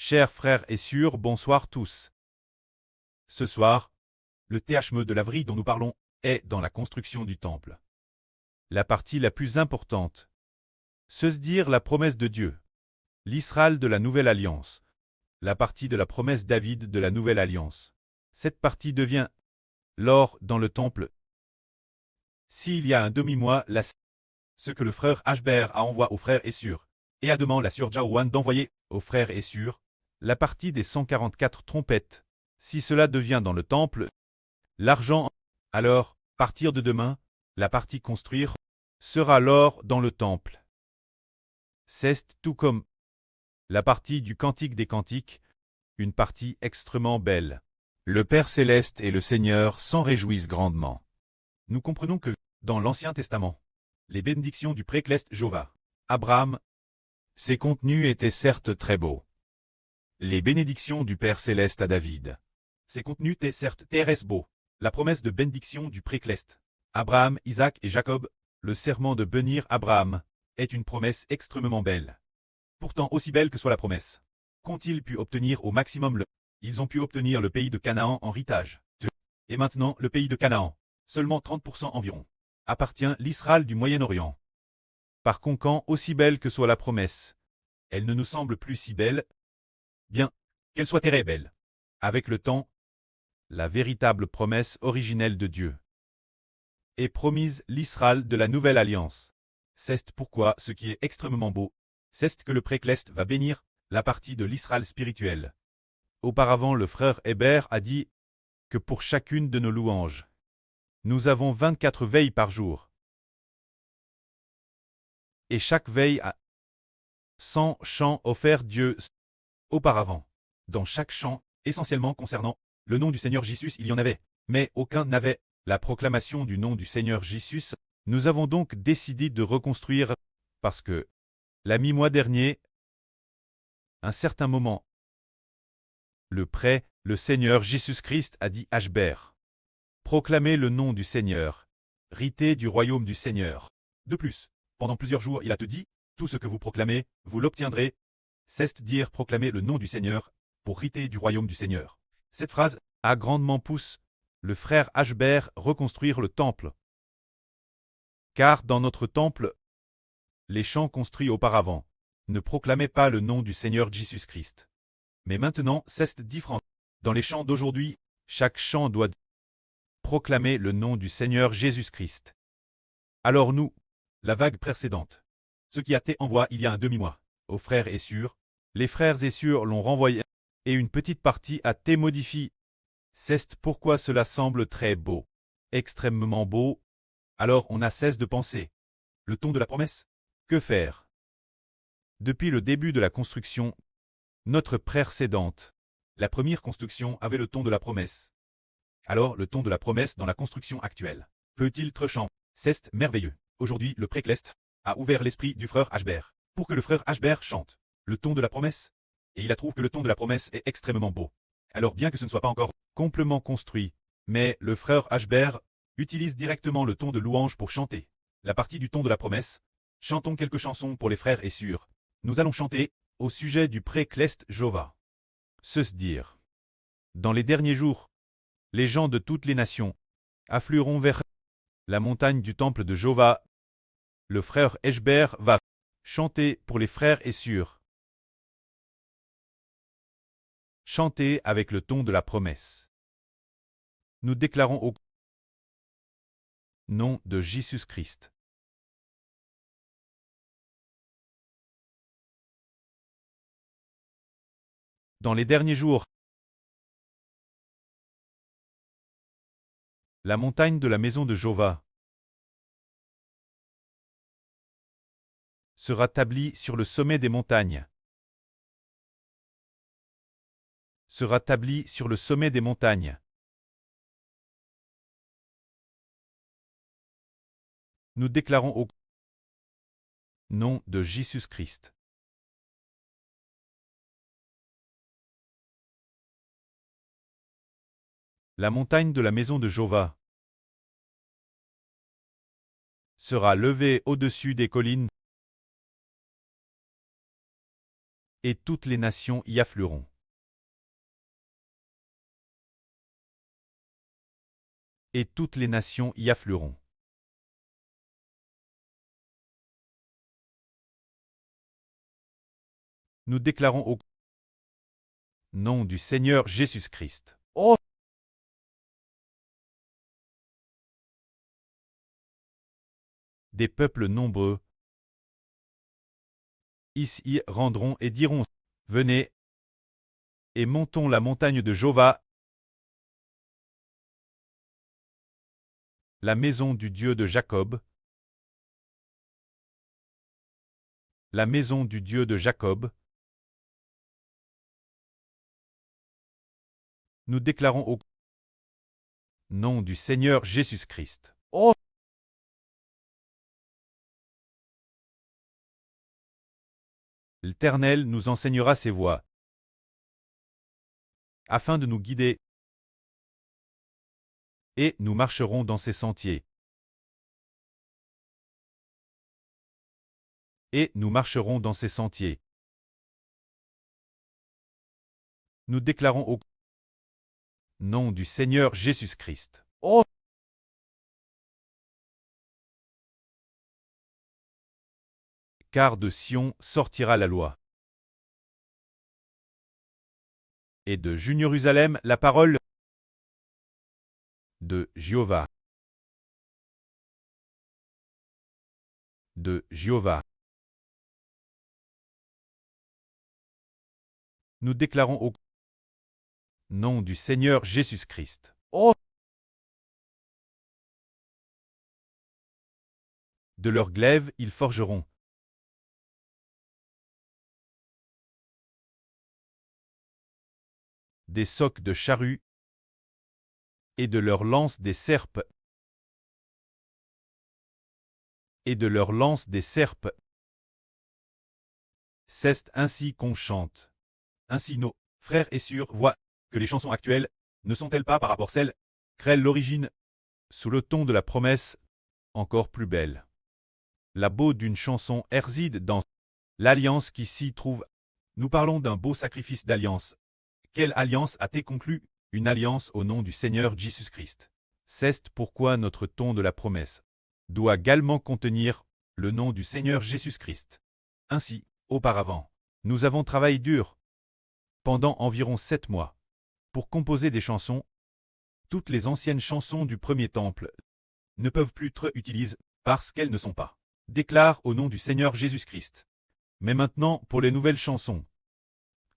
Chers frères et sœurs, bonsoir tous. Ce soir, le THME de l'Avri dont nous parlons est dans la construction du temple. La partie la plus importante. Se dire la promesse de Dieu. L'Israël de la Nouvelle Alliance. La partie de la promesse David de la Nouvelle Alliance. Cette partie devient l'or dans le temple. S'il y a un demi-mois, ce que le frère Ashbert a envoyé aux frères et sœurs, et a demandé la sœur Jaowan d'envoyer aux frères et sœurs, la partie des 144 trompettes. Si cela devient dans le temple, l'argent, alors, partir de demain, la partie construire, sera l'or dans le temple. C'est tout comme la partie du Cantique des Cantiques, une partie extrêmement belle. Le Père Céleste et le Seigneur s'en réjouissent grandement. Nous comprenons que, dans l'Ancien Testament, les bénédictions du précleste Jova, Abraham, ces contenus étaient certes très beaux. Les bénédictions du Père Céleste à David. Ces contenus étaient certes très beaux. La promesse de bénédiction du précleste. Abraham, Isaac et Jacob, le serment de bénir Abraham, est une promesse extrêmement belle. Pourtant, aussi belle que soit la promesse, qu'ont-ils pu obtenir au maximum Ils ont pu obtenir le pays de Canaan en héritage. Et maintenant, le pays de Canaan, seulement 30% environ, appartient l'Israël du Moyen-Orient. Par conséquent, aussi belle que soit la promesse, elle ne nous semble plus si belle, bien qu'elle soit très belle. Avec le temps, la véritable promesse originelle de Dieu est promise l'Israël de la Nouvelle Alliance. C'est pourquoi ce qui est extrêmement beau, c'est que le précleste va bénir la partie de l'Israël spirituel. Auparavant, le frère Hébert a dit que pour chacune de nos louanges, nous avons 24 veilles par jour. Et chaque veille a 100 chants offerts Dieu. Auparavant, dans chaque chant, essentiellement concernant le nom du Seigneur Jésus, il y en avait, mais aucun n'avait la proclamation du nom du Seigneur Jésus. Nous avons donc décidé de reconstruire, parce que, la mi-mois dernier, un certain moment, le Seigneur Jésus-Christ a dit Ashbert. Proclamez le nom du Seigneur, rité du royaume du Seigneur. De plus, pendant plusieurs jours il a te dit, tout ce que vous proclamez, vous l'obtiendrez. C'est dire proclamer le nom du Seigneur, pour rité du royaume du Seigneur. Cette phrase a grandement poussé le frère Ashbert reconstruire le temple. Car dans notre temple, les chants construits auparavant ne proclamaient pas le nom du Seigneur Jésus-Christ. Mais maintenant, c'est différent. Dans les chants d'aujourd'hui, chaque chant doit proclamer le nom du Seigneur Jésus-Christ. Alors nous, la vague précédente, ce qui a été envoyé il y a un demi-mois, aux frères et sœurs, les frères et sœurs l'ont renvoyé, et une petite partie a été modifiée. C'est pourquoi cela semble très beau, extrêmement beau. Alors on a cesse de penser. Le ton de la promesse? Que faire? Depuis le début de la construction, notre précédente, la première construction avait le ton de la promesse. Alors le ton de la promesse dans la construction actuelle peut-il être chanter? C'est merveilleux. Aujourd'hui, le précleste a ouvert l'esprit du frère Ashbert pour que le frère Ashbert chante le ton de la promesse. Et il a trouvé que le ton de la promesse est extrêmement beau. Alors bien que ce ne soit pas encore complètement construit, mais le frère Ashbert utilise directement le ton de louange pour chanter la partie du ton de la promesse. Chantons quelques chansons pour les frères et sœurs. Nous allons chanter au sujet du précleste Jova. Se dire. Dans les derniers jours, les gens de toutes les nations afflueront vers la montagne du temple de Jova. Le frère Ashbert va chanter pour les frères et sœurs. Chanter avec le ton de la promesse. Nous déclarons au nom de Jésus-Christ. Dans les derniers jours, la montagne de la maison de Jova sera établie sur le sommet des montagnes. Sera établie sur le sommet des montagnes. Nous déclarons au nom de Jésus-Christ. La montagne de la maison de Jova sera levée au-dessus des collines et toutes les nations y afflueront. Et toutes les nations y afflueront. Nous déclarons au nom du Seigneur Jésus-Christ. Oh! Des peuples nombreux ici rendront et diront, venez et montons la montagne de Jova, la maison du Dieu de Jacob, la maison du Dieu de Jacob. Nous déclarons au nom du Seigneur Jésus-Christ. Oh! L'Éternel nous enseignera ses voies, afin de nous guider, et nous marcherons dans ses sentiers. Et nous marcherons dans ses sentiers. Nous déclarons au nom du Seigneur Jésus-Christ. Oh! Car de Sion sortira la loi. Et de Jérusalem la parole de Jéhovah. De Jéhovah. Nous déclarons au nom du Seigneur Jésus-Christ. Oh! De leur glaive ils forgeront. Des socs de charrues, et de leurs lances des serpes. Et de leurs lances des serpes. C'est ainsi qu'on chante. Ainsi nos frères et sœurs voient que les chansons actuelles ne sont-elles pas par rapport à celles créent l'origine, sous le ton de la promesse, encore plus belle. La beauté d'une chanson réside dans l'alliance qui s'y trouve. Nous parlons d'un beau sacrifice d'alliance. Quelle alliance a-t-elle conclu? Une alliance au nom du Seigneur Jésus-Christ. C'est pourquoi notre ton de la promesse doit également contenir le nom du Seigneur Jésus-Christ. Ainsi, auparavant, nous avons travaillé dur, pendant environ 7 mois, pour composer des chansons. Toutes les anciennes chansons du premier temple ne peuvent plus être utilisées parce qu'elles ne sont pas déclarées au nom du Seigneur Jésus-Christ. Mais maintenant, pour les nouvelles chansons,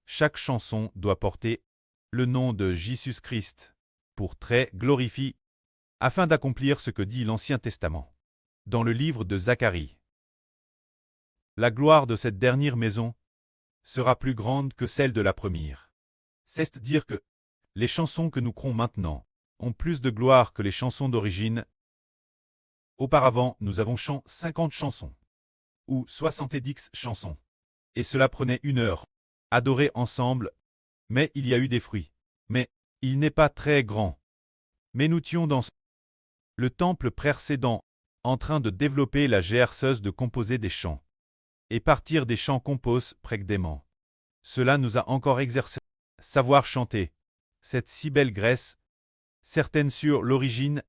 chaque chanson doit porter le nom de Jésus-Christ pour très glorifier, afin d'accomplir ce que dit l'Ancien Testament. Dans le livre de Zacharie, la gloire de cette dernière maison sera plus grande que celle de la première. C'est-à-dire que les chansons que nous créons maintenant ont plus de gloire que les chansons d'origine. Auparavant, nous avons chanté 50 chansons, ou 70 chansons, et cela prenait 1 heure, adorer ensemble, mais il y a eu des fruits. Mais il n'est pas très grand. Mais nous étions dans le temple précédent, en train de développer la gerceuse de composer des chants, et partir des chants composés précédemment. Cela nous a encore exercé savoir chanter. Cette si belle Grèce, certaines sur l'origine,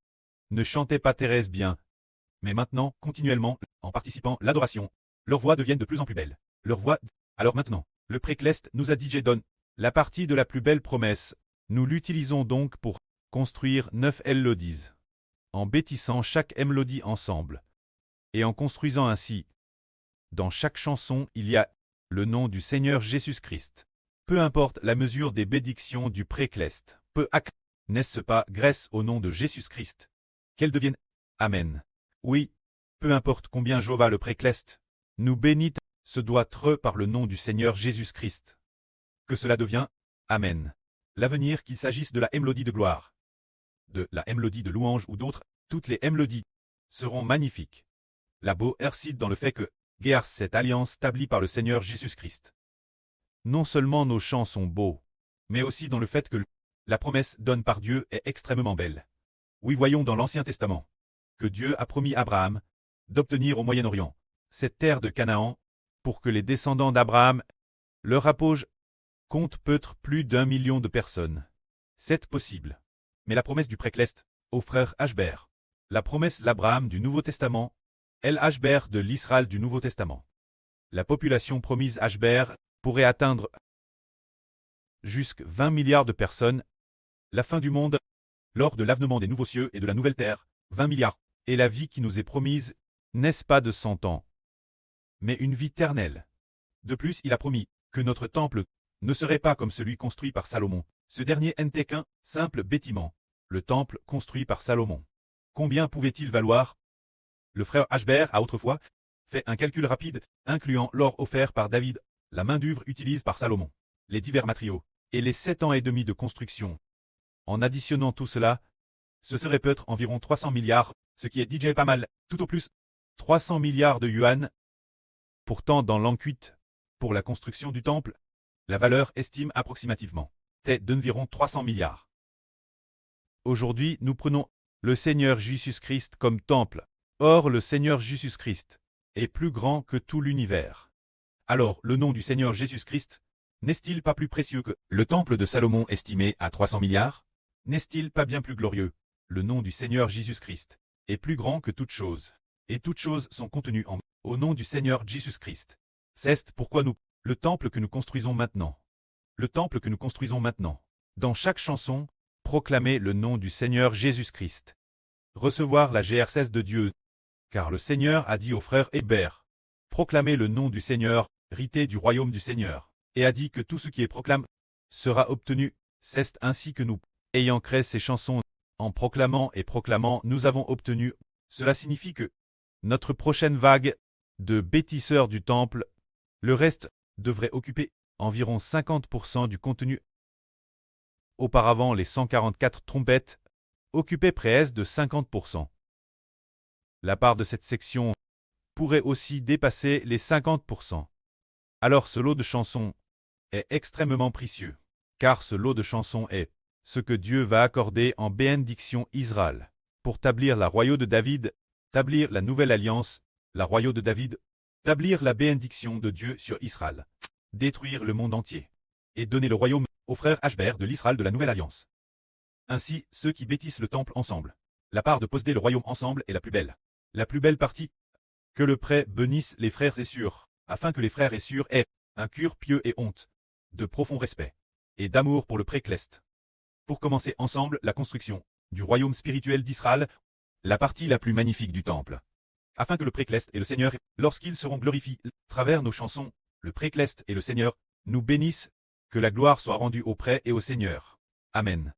ne chantaient pas Thérèse bien. Mais maintenant, continuellement, en participant à l'adoration, leurs voix deviennent de plus en plus belles. Leurs voix. Alors maintenant, le précleste nous a dit Jédon, la partie de la plus belle promesse. Nous l'utilisons donc pour construire 9 mélodies, en bâtissant chaque mélodie ensemble, et en construisant ainsi. Dans chaque chanson, il y a le nom du Seigneur Jésus-Christ. Peu importe la mesure des bénédictions du précleste, n'est-ce pas Grèce au nom de Jésus-Christ, qu'elle devienne. Amen. Oui, peu importe combien Jéhovah le précleste, nous bénit, ce doit être par le nom du Seigneur Jésus-Christ. Que cela devient. Amen. L'avenir, qu'il s'agisse de la mélodie de gloire, de la mélodie de louange ou d'autres, toutes les mélodies seront magnifiques. La beau réside dans le fait que, guère cette alliance établie par le Seigneur Jésus-Christ. Non seulement nos chants sont beaux, mais aussi dans le fait que la promesse donnée par Dieu est extrêmement belle. Oui, voyons dans l'Ancien Testament que Dieu a promis à Abraham d'obtenir au Moyen-Orient cette terre de Canaan pour que les descendants d'Abraham Leur apogée compte peut-être plus d'1 million de personnes. C'est possible. Mais la promesse du Précleste, au frère Hbert, la promesse l'Abraham du Nouveau Testament, Hbert de l'Israël du Nouveau Testament. La population promise Hbert pourrait atteindre jusqu'à 20 milliards de personnes. La fin du monde, lors de l'avènement des nouveaux cieux et de la nouvelle terre, 20 milliards, et la vie qui nous est promise, n'est-ce pas de 100 ans, mais une vie éternelle. De plus, il a promis que notre temple ne serait pas comme celui construit par Salomon. Ce dernier n'était qu'un simple bâtiment, le temple construit par Salomon. Combien pouvait-il valoir? Le frère Hbert a autrefois fait un calcul rapide, incluant l'or offert par David, la main-d'œuvre utilisée par Salomon, les divers matériaux, et les 7 ans et demi de construction. En additionnant tout cela, ce serait peut-être environ 300 milliards, ce qui est déjà pas mal, tout au plus 300 milliards de yuan. Pourtant, dans l'an cuite, pour la construction du temple, la valeur estime approximativement d'environ 300 milliards. Aujourd'hui, nous prenons le Seigneur Jésus-Christ comme temple. Or, le Seigneur Jésus-Christ est plus grand que tout l'univers. Alors, le nom du Seigneur Jésus-Christ n'est-il pas plus précieux que le temple de Salomon estimé à 300 milliards? N'est-il pas bien plus glorieux? Le nom du Seigneur Jésus-Christ est plus grand que toutes choses, et toutes choses sont contenues au nom du Seigneur Jésus-Christ. C'est pourquoi le temple que nous construisons maintenant. Le temple que nous construisons maintenant. Dans chaque chanson, proclamer le nom du Seigneur Jésus-Christ. Recevoir la GR16 de Dieu. Car le Seigneur a dit au frère Hébert, proclamez le nom du Seigneur, hérité du royaume du Seigneur, et a dit que tout ce qui est proclame sera obtenu. C'est ainsi que nous, ayant créé ces chansons, en proclamant et proclamant, nous avons obtenu. Cela signifie que notre prochaine vague de bâtisseurs du temple, le reste devrait occuper environ 50% du contenu. Auparavant, les 144 trompettes occupaient près de 50%. La part de cette section pourrait aussi dépasser les 50%. Alors ce lot de chansons est extrêmement précieux, car ce lot de chansons est ce que Dieu va accorder en bénédiction Israël, pour établir la royauté de David, établir la nouvelle alliance, la royauté de David, établir la bénédiction de Dieu sur Israël, détruire le monde entier, et donner le royaume aux frères Hbert de l'Israël de la nouvelle alliance. Ainsi, ceux qui bâtissent le temple ensemble, la part de posséder le royaume ensemble est la plus belle. La plus belle partie. Que le prêtre bénisse les frères et sœurs, afin que les frères et sœurs aient un cœur pieux et honte, de profond respect, et d'amour pour le Précleste. Pour commencer ensemble la construction du royaume spirituel d'Israël, la partie la plus magnifique du temple. Afin que le Précleste et le Seigneur, lorsqu'ils seront glorifiés, à travers nos chansons, le Précleste et le Seigneur, nous bénissent, que la gloire soit rendue au prêtre et au Seigneur. Amen.